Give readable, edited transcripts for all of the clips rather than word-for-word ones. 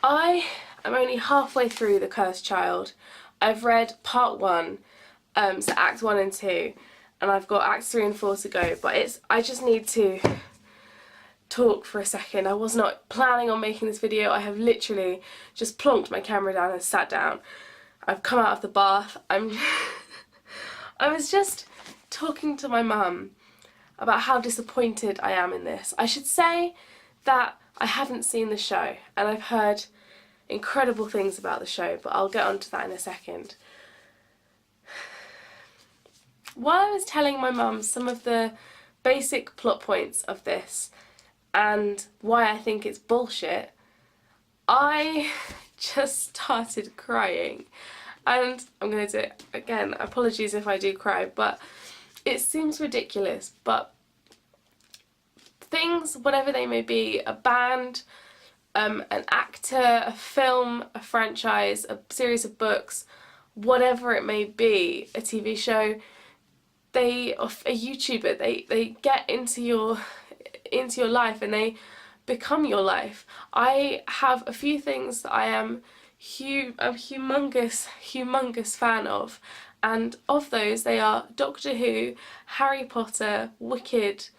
I am only halfway through The Cursed Child. I've read part 1, so Act 1 and 2, and I've got Acts 3 and 4 to go, but I just need to talk for a second. I was not planning on making this video. I have literally just plonked my camera down and sat down. I've come out of the bath. I was just talking to my mum about how disappointed I am in this. I should say that I haven't seen the show, and I've heard incredible things about the show, but I'll get onto that in a second. While I was telling my mum some of the basic plot points of this and why I think it's bullshit, I just started crying. And I'm going to do it again, apologies if I do cry, but it seems ridiculous, but things, whatever they may be, a band, an actor, a film, a franchise, a series of books, whatever it may be, a TV show, a YouTuber, they get into your life and they become your life. I have a few things that I am a humongous fan of, and of those they are Doctor Who, Harry Potter, Wicked,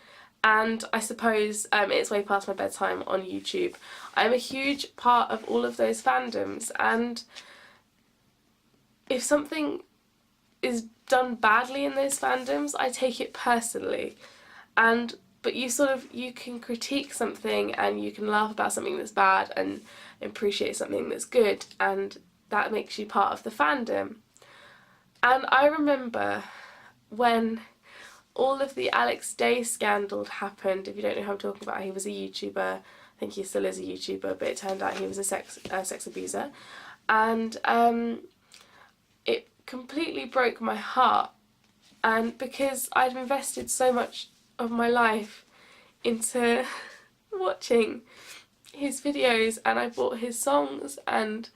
and I suppose It's Way Past My Bedtime on YouTube. I'm a huge part of all of those fandoms, and if something is done badly in those fandoms, I take it personally. But you can critique something and you can laugh about something that's bad and appreciate something that's good, and that makes you part of the fandom. And I remember when all of the Alex Day scandal happened. If you don't know who I'm talking about, he was a YouTuber. I think he still is a YouTuber, but it turned out he was a sex abuser. And it completely broke my heart. And because I'd invested so much of my life into watching his videos, and I bought his songs and,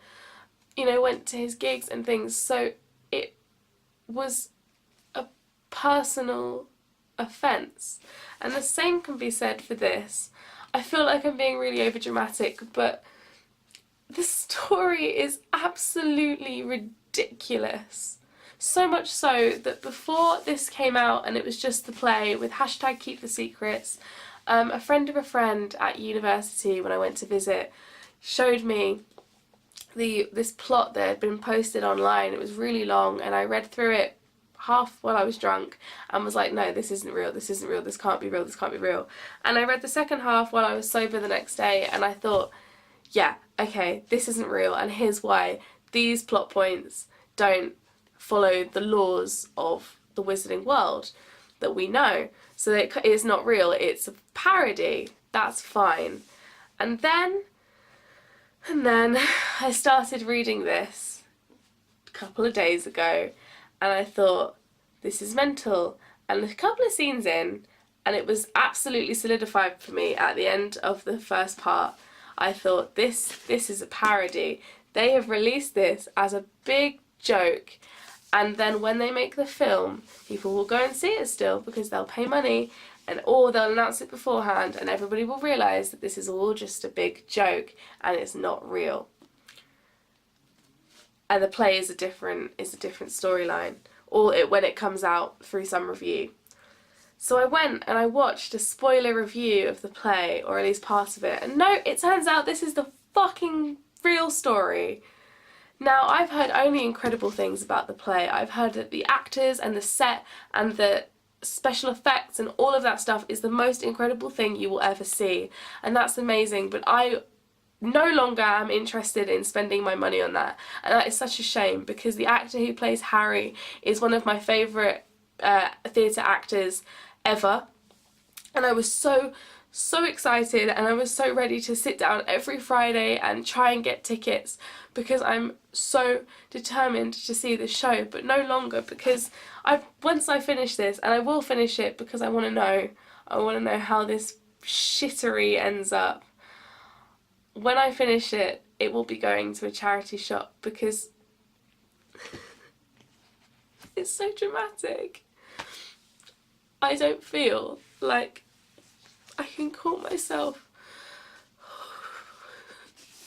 you know, went to his gigs and things, so it was a personal offence. And the same can be said for this. I feel like I'm being really overdramatic, but the story is absolutely ridiculous. So much so that before this came out and it was just the play with hashtag keep the secrets, a friend of a friend at university when I went to visit showed me this plot that had been posted online. It was really long and I read through it half while I was drunk and was like, no, this isn't real, this isn't real, this can't be real, this can't be real. And I read the second half while I was sober the next day and I thought, yeah, okay, this isn't real, and here's why. These plot points don't follow the laws of the wizarding world that we know. So it is not real, it's a parody. That's fine. And then I started reading this a couple of days ago and I thought, this is mental. And a couple of scenes in, and it was absolutely solidified for me at the end of the first part. I thought, this is a parody. They have released this as a big joke, and then when they make the film, people will go and see it still because they'll pay money, or they'll announce it beforehand and everybody will realise that this is all just a big joke and it's not real. And the play is a different storyline, or when it comes out through some review. So I went and I watched a spoiler review of the play, or at least part of it, and no, it turns out this is the fucking real story. Now, I've heard only incredible things about the play. I've heard that the actors and the set and the special effects and all of that stuff is the most incredible thing you will ever see, and that's amazing, but I no longer am interested in spending my money on that, and that is such a shame because the actor who plays Harry is one of my favourite theatre actors ever, and I was so excited and I was so ready to sit down every Friday and try and get tickets because I'm so determined to see the show, but no longer, because once I finish this, and I will finish it because I want to know how this shittery ends up. When I finish it, it will be going to a charity shop because it's so dramatic. I don't feel like I can call myself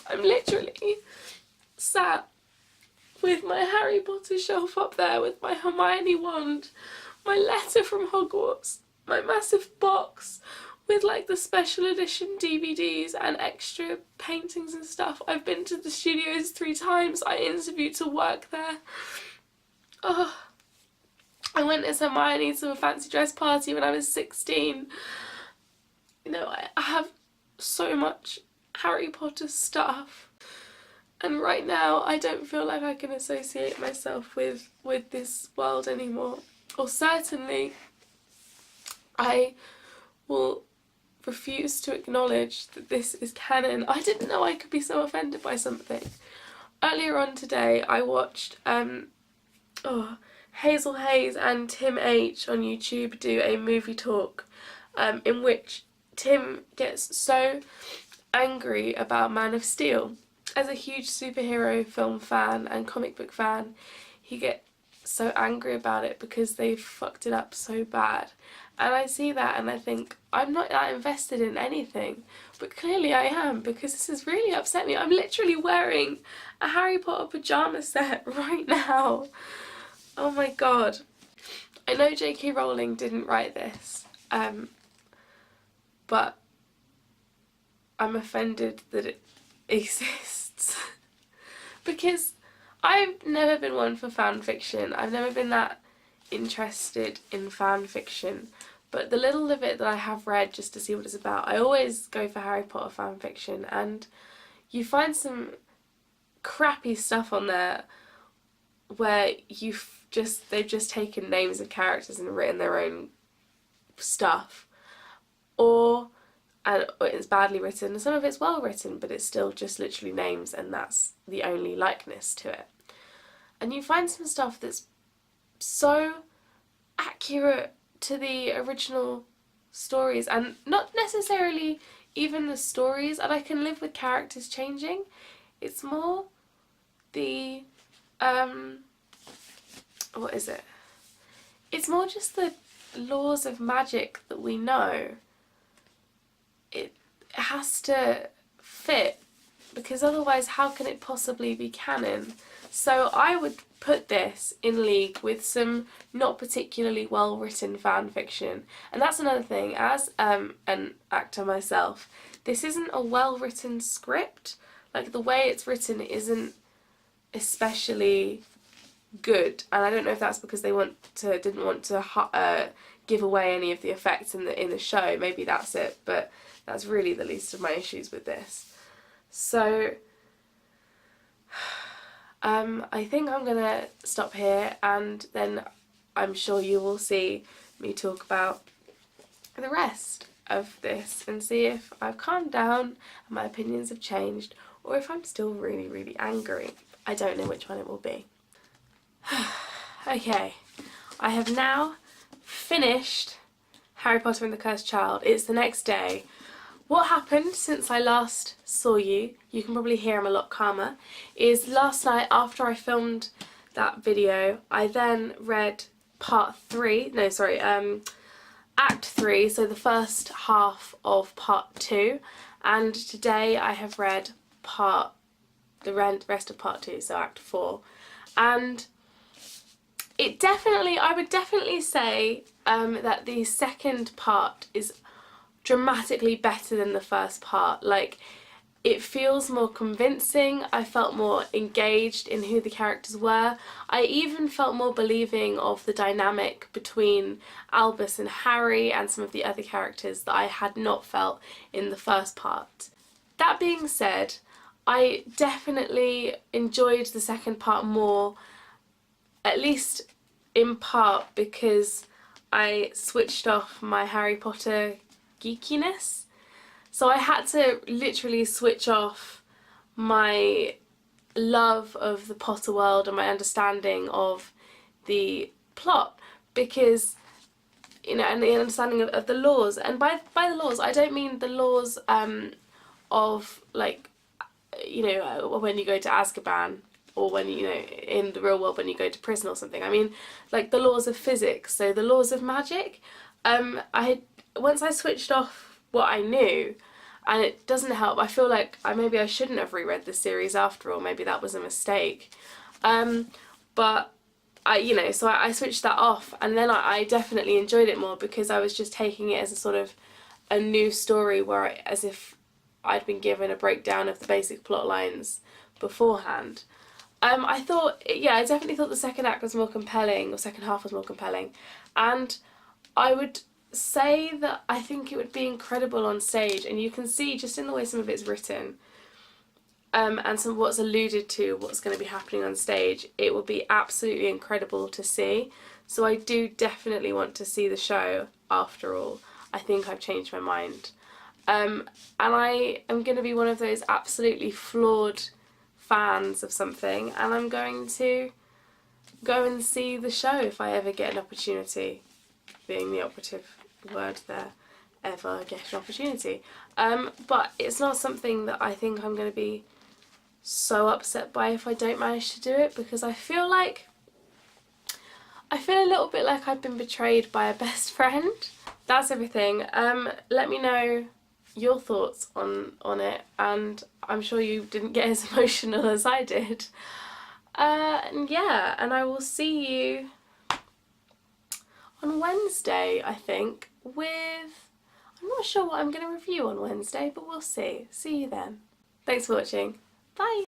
I'm literally sat with my Harry Potter shelf up there with my Hermione wand, my letter from Hogwarts, my massive box with like the special edition DVDs and extra paintings and stuff. I've been to the studios 3 times. I interviewed to work there. Oh, I went as Hermione to a fancy dress party when I was 16. You know, I have so much Harry Potter stuff. And right now, I don't feel like I can associate myself with this world anymore. Or certainly, I will refuse to acknowledge that this is canon. I didn't know I could be so offended by something. Earlier on today, I watched Hazel Hayes and Tim H on YouTube do a movie talk in which Tim gets so angry about Man of Steel. As a huge superhero film fan and comic book fan, he gets so angry about it because they fucked it up so bad. And I see that and I think, I'm not that invested in anything, but clearly I am, because this has really upset me. I'm literally wearing a Harry Potter pyjama set right now. Oh my god. I know J.K. Rowling didn't write this, but I'm offended that it exists. Because I've never been one for fan fiction. I've never been that interested in fan fiction. But the little of it that I have read just to see what it's about, I always go for Harry Potter fan fiction, and you find some crappy stuff on there where they've just taken names of characters and written their own stuff, or it's badly written. Some of it's well written, but it's still just literally names, and that's the only likeness to it. And you find some stuff that's so accurate to the original stories, and not necessarily even the stories, and I can live with characters changing. It's more the what is it? It's more just the laws of magic that we know. It has to fit, because otherwise how can it possibly be canon? So I would put this in league with some not particularly well written fan fiction. And that's another thing, as an actor myself, this isn't a well written script. Like, the way it's written isn't especially good, and I don't know if that's because they didn't want to give away any of the effects in the show. Maybe that's it, but that's really the least of my issues with this. So I think I'm gonna stop here, and then I'm sure you will see me talk about the rest of this and see if I've calmed down and my opinions have changed, or if I'm still really, really angry. I don't know which one it will be. Okay, I have now finished Harry Potter and the Cursed Child. It's the next day. What happened since I last saw you can probably hear I'm a lot calmer, is last night after I filmed that video, I then read Act 3, so the first half of Part 2, and today I have read the rest of Part 2, so Act 4, and I would definitely say that the second part is dramatically better than the first part. Like, it feels more convincing. I felt more engaged in who the characters were. I even felt more believing of the dynamic between Albus and Harry and some of the other characters that I had not felt in the first part. That being said, I definitely enjoyed the second part more, at least in part because I switched off my Harry Potter geekiness. So I had to literally switch off my love of the Potter world and my understanding of the plot, because, you know, and the understanding of the laws. And by the laws, I don't mean the laws of, like, you know, when you go to Azkaban, or when, you know, in the real world when you go to prison or something. I mean, like, the laws of physics, so the laws of magic. Once I switched off what I knew, and it doesn't help. I feel like maybe I shouldn't have reread the series after all. Maybe that was a mistake. But so I switched that off, and then I definitely enjoyed it more because I was just taking it as a sort of a new story as if I'd been given a breakdown of the basic plot lines beforehand. I definitely thought the second act was more compelling, or second half was more compelling, and I would say that I think it would be incredible on stage, and you can see just in the way some of it's written, and some what's alluded to, what's going to be happening on stage, it will be absolutely incredible to see. So I do definitely want to see the show after all. I think I've changed my mind. And I am going to be one of those absolutely flawed fans of something, and I'm going to go and see the show if I ever get an opportunity, being the operative word there, ever get an opportunity. But it's not something that I think I'm going to be so upset by if I don't manage to do it, because I feel a little bit like I've been betrayed by a best friend. That's everything. Let me know your thoughts on it, and I'm sure you didn't get as emotional as I did. And I will see you on Wednesday, I think, I'm not sure what I'm going to review on Wednesday, but we'll see. See you then. Thanks for watching. Bye!